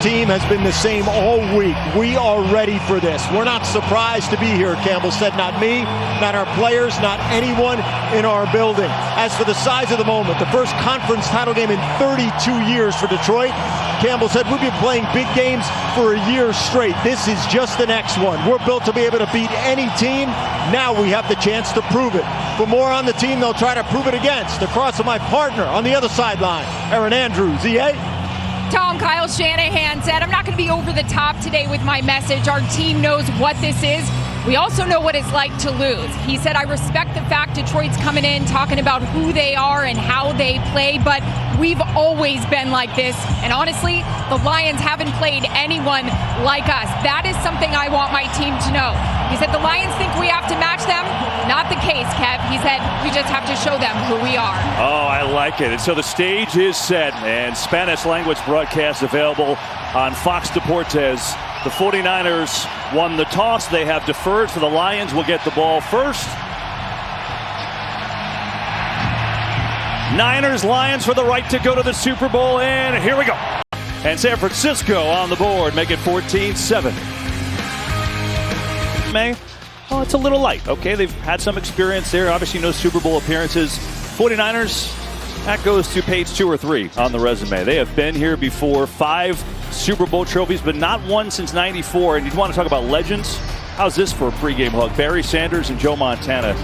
Team has been the same all week. We are ready for this. We're not surprised to be here, Campbell said. Not me, not our players, not anyone in our building. As for the size of the moment, the first conference title game in 32 years for Detroit, Campbell said we've been playing big games for a year straight. This is just the next one. We're built to be able to beat any team. Now we have the chance to prove it. For more on the team they'll try to prove it against. Across to my partner on the other sideline, Aaron Andrews, EA. Tom, Kyle Shanahan said, I'm not going to be over the top today with my message. Our team knows what this is. We also know what it's like to lose. He said, I respect the fact Detroit's coming in, talking about who they are and how they play, but we've always been like this. And honestly, the Lions haven't played anyone like us. That is something I want my team to know. He said, the Lions think we have to match them. Not the case, Kev. He said, we just have to show them who we are. Oh, I like it. And so the stage is set, and Spanish language broadcast available on Fox Deportes. The 49ers won the toss. They have deferred, so the Lions will get the ball first. Niners, Lions for the right to go to the Super Bowl, and here we go. And San Francisco on the board, make it 14-7. Oh, it's a little light. Okay, they've had some experience there. Obviously, no Super Bowl appearances. 49ers, that goes to page 2 or 3 on the resume. They have been here before. 5 Super Bowl trophies, but not one since '94. And you want to talk about legends? How's this for a pregame hug? Barry Sanders and Joe Montana.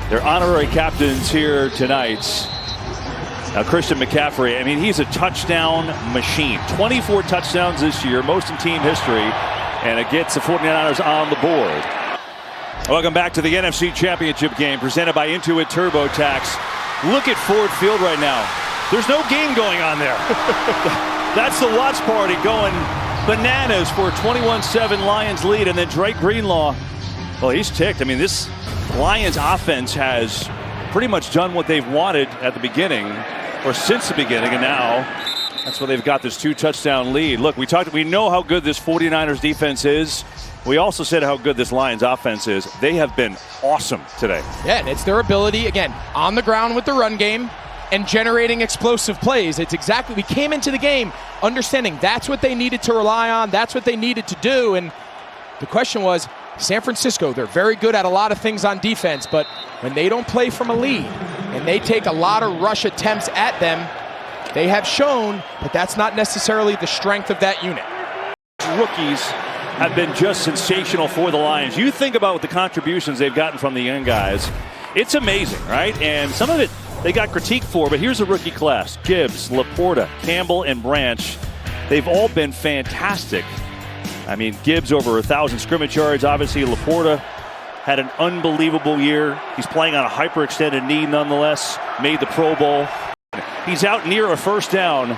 They're honorary captains here tonight. Now, Christian McCaffrey, I mean, he's a touchdown machine. 24 touchdowns this year, most in team history. And it gets the 49ers on the board. Welcome back to the NFC Championship game presented by Intuit TurboTax. Look at Ford Field right now. There's no game going on there. That's the watch party going bananas for a 21-7 Lions lead. And then Drake Greenlaw, well, he's ticked. I mean, this Lions offense has pretty much done what they've wanted at the beginning, or since the beginning, and now that's why they've got this 2-touchdown lead. Look, we know how good this 49ers defense is. We also said how good this Lions offense is. They have been awesome today. Yeah, and it's their ability, again, on the ground with the run game and generating explosive plays. It's exactly, we came into the game understanding that's what they needed to rely on. That's what they needed to do. And the question was, San Francisco, they're very good at a lot of things on defense, but when they don't play from a lead and they take a lot of rush attempts at them, they have shown that that's not necessarily the strength of that unit. Rookies have been just sensational for the Lions. You think about the contributions they've gotten from the young guys. It's amazing, right? And some of it they got critique for, but here's a rookie class. Gibbs, Laporta, Campbell, and Branch. They've all been fantastic. I mean, Gibbs over 1,000 scrimmage yards. Obviously, Laporta had an unbelievable year. He's playing on a hyperextended knee nonetheless. Made the Pro Bowl. He's out near a first down.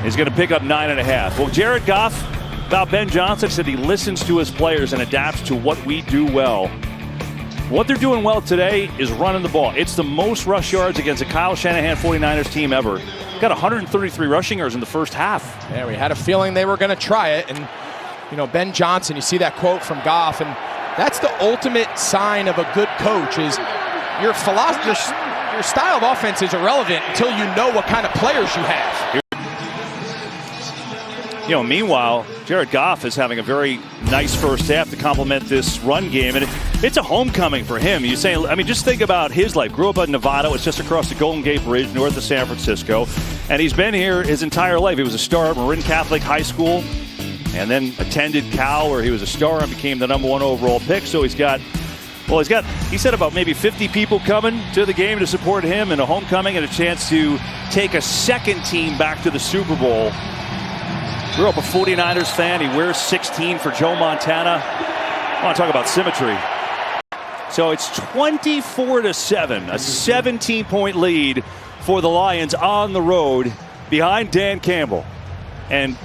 He's going to pick up 9.5. Well, Jared Goff, about Ben Johnson, said he listens to his players and adapts to what we do well. What they're doing well today is running the ball. It's the most rush yards against a Kyle Shanahan 49ers team ever. Got 133 rushing yards in the first half. Yeah, we had a feeling they were going to try it. And, you know, Ben Johnson, you see that quote from Goff, and that's the ultimate sign of a good coach is your philosophy, your style of offense is irrelevant until you know what kind of players you have. You know, meanwhile, Jared Goff is having a very nice first half to complement this run game, and it's a homecoming for him. You say, I mean, just think about his life. Grew up in Nevada. It's just across the Golden Gate Bridge, north of San Francisco, and he's been here his entire life. He was a star at Marin Catholic High School, and then attended Cal, where he was a star and became the #1 overall pick. So he said about maybe 50 people coming to the game to support him, and a homecoming and a chance to take a second team back to the Super Bowl. Grew up a 49ers fan. He wears 16 for Joe Montana. I want to talk about symmetry. So it's 24-7, a 17-point lead for the Lions on the road behind Dan Campbell. And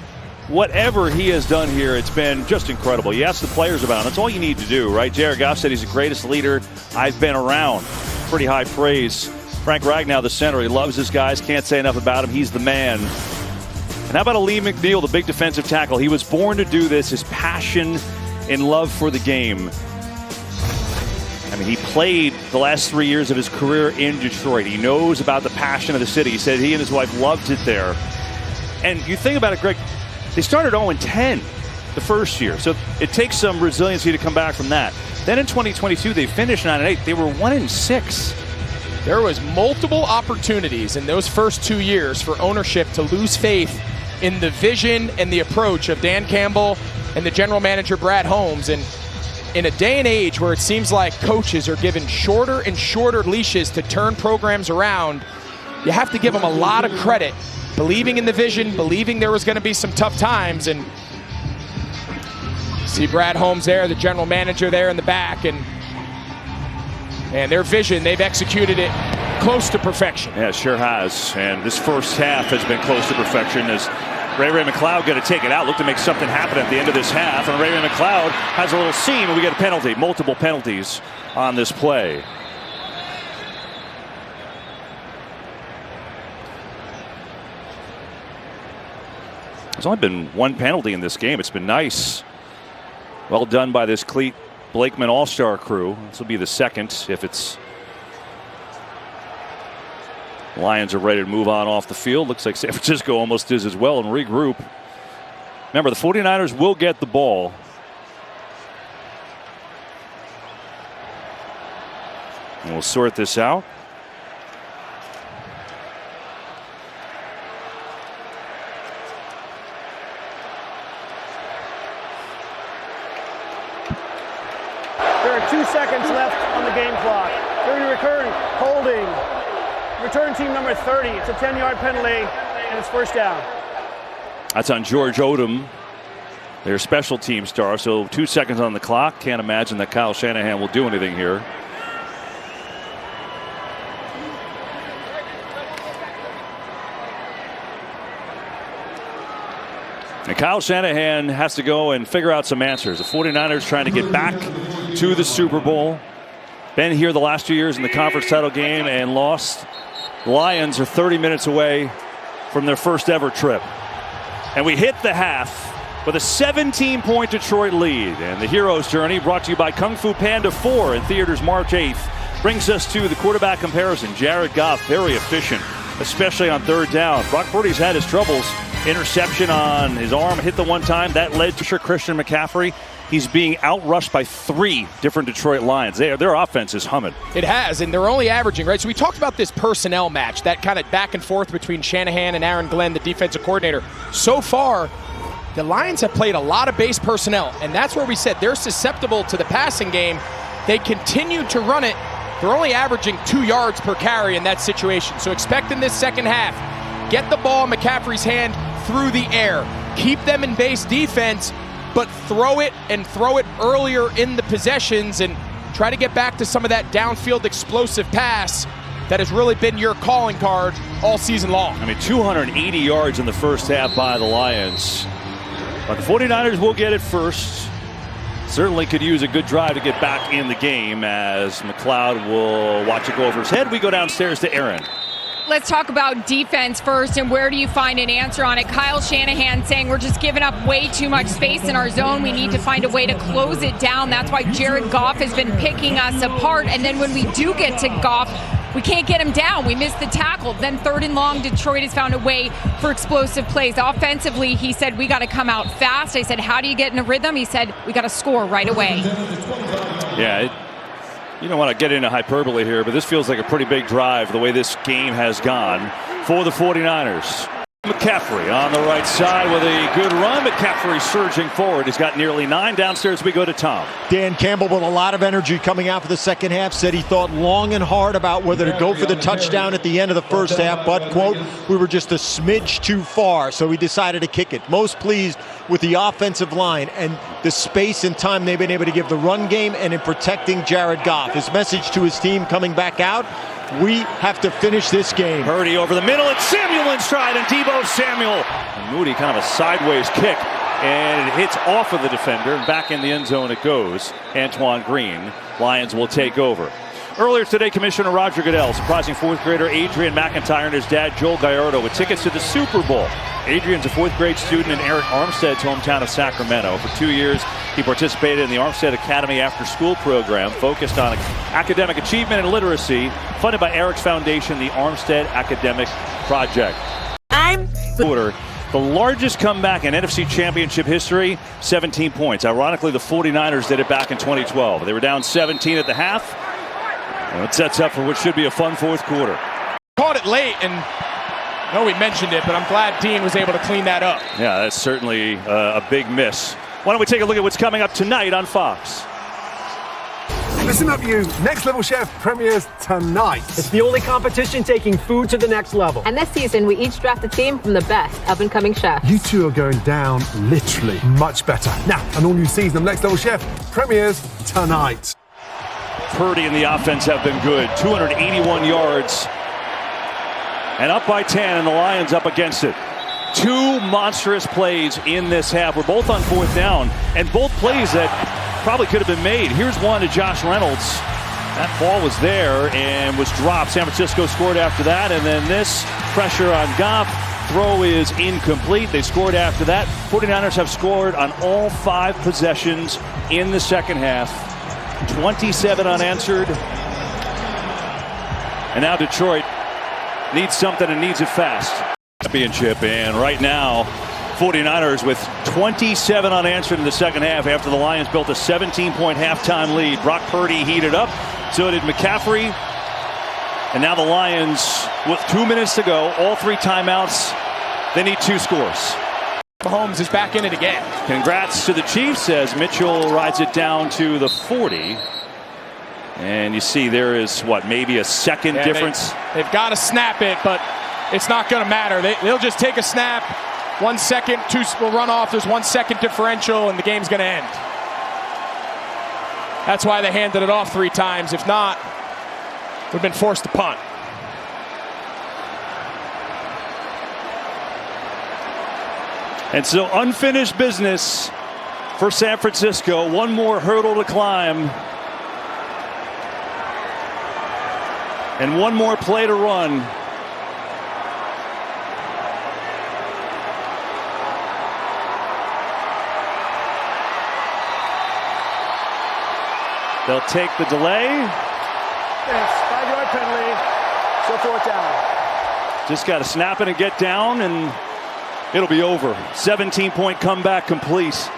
whatever he has done here, it's been just incredible. You ask the players about him. That's all you need to do, right? Jared Goff said he's the greatest leader I've been around. Pretty high praise. Frank Ragnow, the center, he loves his guys. Can't say enough about him. He's the man. And how about Lee McNeil, the big defensive tackle? He was born to do this. His passion and love for the game. I mean, he played the last 3 years of his career in Detroit. He knows about the passion of the city. He said he and his wife loved it there. And you think about it, Greg, They started 0-10 the first year, so it takes some resiliency to come back from that. Then in 2022, they finished 9-8. They were 1-6. There was multiple opportunities in those first 2 years for ownership to lose faith in the vision and the approach of Dan Campbell and the general manager Brad Holmes. And in a day and age where it seems like coaches are given shorter and shorter leashes to turn programs around, you have to give them a lot of credit, believing in the vision, believing there was going to be some tough times. And see Brad Holmes there, the general manager there in the back, and their vision, they've executed it close to perfection. Yeah, it sure has. And this first half has been close to perfection as Ray McLeod going to take it out, look to make something happen at the end of this half. And Ray McLeod has a little seam, and we get a penalty, multiple penalties on this play. There's only been one penalty in this game. It's been nice. Well done by this Cleat Blakeman All-Star crew. This will be the second if it's Lions are ready to move on off the field. Looks like San Francisco almost is as well and regroup. Remember, the 49ers will get the ball. And we'll sort this out. There are 2 seconds left on the game clock. They're going to return, holding. Return team number 30. It's a 10-yard penalty, and it's first down. That's on George Odom, their special team star. So 2 seconds on the clock. Can't imagine that Kyle Shanahan will do anything here. And Kyle Shanahan has to go and figure out some answers. The 49ers trying to get back to the Super Bowl. Been here the last 2 years in the conference title game and lost. The Lions are 30 minutes away from their first ever trip. And we hit the half with a 17-point Detroit lead. And the hero's journey, brought to you by Kung Fu Panda 4 in theaters March 8th, brings us to the quarterback comparison. Jared Goff, very efficient, especially on third down. Brock Purdy's had his troubles. Interception on his arm, hit the one time. That led to Christian McCaffrey. He's being outrushed by 3 different Detroit Lions. Their offense is humming. It has, and they're only averaging, right? So we talked about this personnel match, that kind of back and forth between Shanahan and Aaron Glenn, the defensive coordinator. So far, the Lions have played a lot of base personnel, and that's where we said they're susceptible to the passing game. They continue to run it. They're only averaging 2 yards per carry in that situation. So expect in this second half, get the ball in McCaffrey's hand through the air. Keep them in base defense, but throw it earlier in the possessions and try to get back to some of that downfield explosive pass that has really been your calling card all season long. I mean, 280 yards in the first half by the Lions. But the 49ers will get it first. Certainly could use a good drive to get back in the game as McLeod will watch it go over his head. We go downstairs to Aaron. Let's talk about defense first, and where do you find an answer on it? Kyle Shanahan saying we're just giving up way too much space in our zone. We need to find a way to close it down. That's why Jared Goff has been picking us apart. And then when we do get to Goff, we can't get him down. We missed the tackle. Then third and long, Detroit has found a way for explosive plays. Offensively, he said, we got to come out fast. I said, how do you get in a rhythm? He said, we got to score right away. Yeah, you don't want to get into hyperbole here, but this feels like a pretty big drive the way this game has gone for the 49ers. McCaffrey on the right side with a good run. McCaffrey surging forward. He's got nearly 9. Downstairs we go to Tom. Dan Campbell with a lot of energy coming out for the second half. Said he thought long and hard about whether to go for the touchdown at the end of the first half. But, quote, we were just a smidge too far, so we decided to kick it. Most pleased with the offensive line and the space and time they've been able to give the run game and in protecting Jared Goff. His message to his team coming back out, we have to finish this game. Purdy over the middle, and Samuel in stride, and Deebo Samuel. And Moody kind of a sideways kick, and it hits off of the defender, and back in the end zone it goes. Antoine Green, Lions will take over. Earlier today, Commissioner Roger Goodell surprising 4th grader Adrian McIntyre and his dad Joel Gallardo with tickets to the Super Bowl. Adrian's a 4th grade student in Eric Armstead's hometown of Sacramento. For 2 years, he participated in the Armstead Academy after-school program focused on academic achievement and literacy, funded by Eric's foundation, the Armstead Academic Project. I'm The largest comeback in NFC Championship history, 17 points. Ironically, the 49ers did it back in 2012. They were down 17 at the half. And it sets up for what should be a fun fourth quarter. Caught it late, and I know we mentioned it, but I'm glad Dean was able to clean that up. Yeah, that's certainly a big miss. Why don't we take a look at what's coming up tonight on Fox? Listen up, you. Next Level Chef premieres tonight. It's the only competition taking food to the next level. And this season, we each draft a team from the best up-and-coming chefs. You two are going down literally much better. Now, an all-new season of Next Level Chef premieres tonight. Purdy and the offense have been good. 281 yards. And up by 10, and the Lions up against it. Two monstrous plays in this half. We're both on fourth down, and both plays that probably could have been made. Here's one to Josh Reynolds. That ball was there and was dropped. San Francisco scored after that, and then this pressure on Goff. Throw is incomplete. They scored after that. 49ers have scored on all 5 possessions in the second half. 27 unanswered. And now Detroit needs something and needs it fast. Championship, and right now 49ers with 27 unanswered in the second half after the Lions built a 17-point halftime lead. Brock Purdy heated up, so did McCaffrey. And now the Lions with 2 minutes to go, all 3 timeouts. They need 2 scores. Mahomes is back in it again. Congrats to the Chiefs as Mitchell rides it down to the 40. And you see there is, what, maybe a second difference? They've got to snap it, but it's not going to matter. They'll just take a snap. 1 second, 2 will run off. There's 1 second differential, and the game's going to end. That's why they handed it off 3 times. If not, we've been forced to punt. And so unfinished business for San Francisco. One more hurdle to climb. And one more play to run. They'll take the delay. Yes, 5-yard penalty. So 4th down. Just got to snap it and get down, and it'll be over. 17-point comeback complete.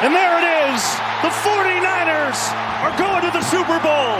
And there it is. The 49ers are going to the Super Bowl.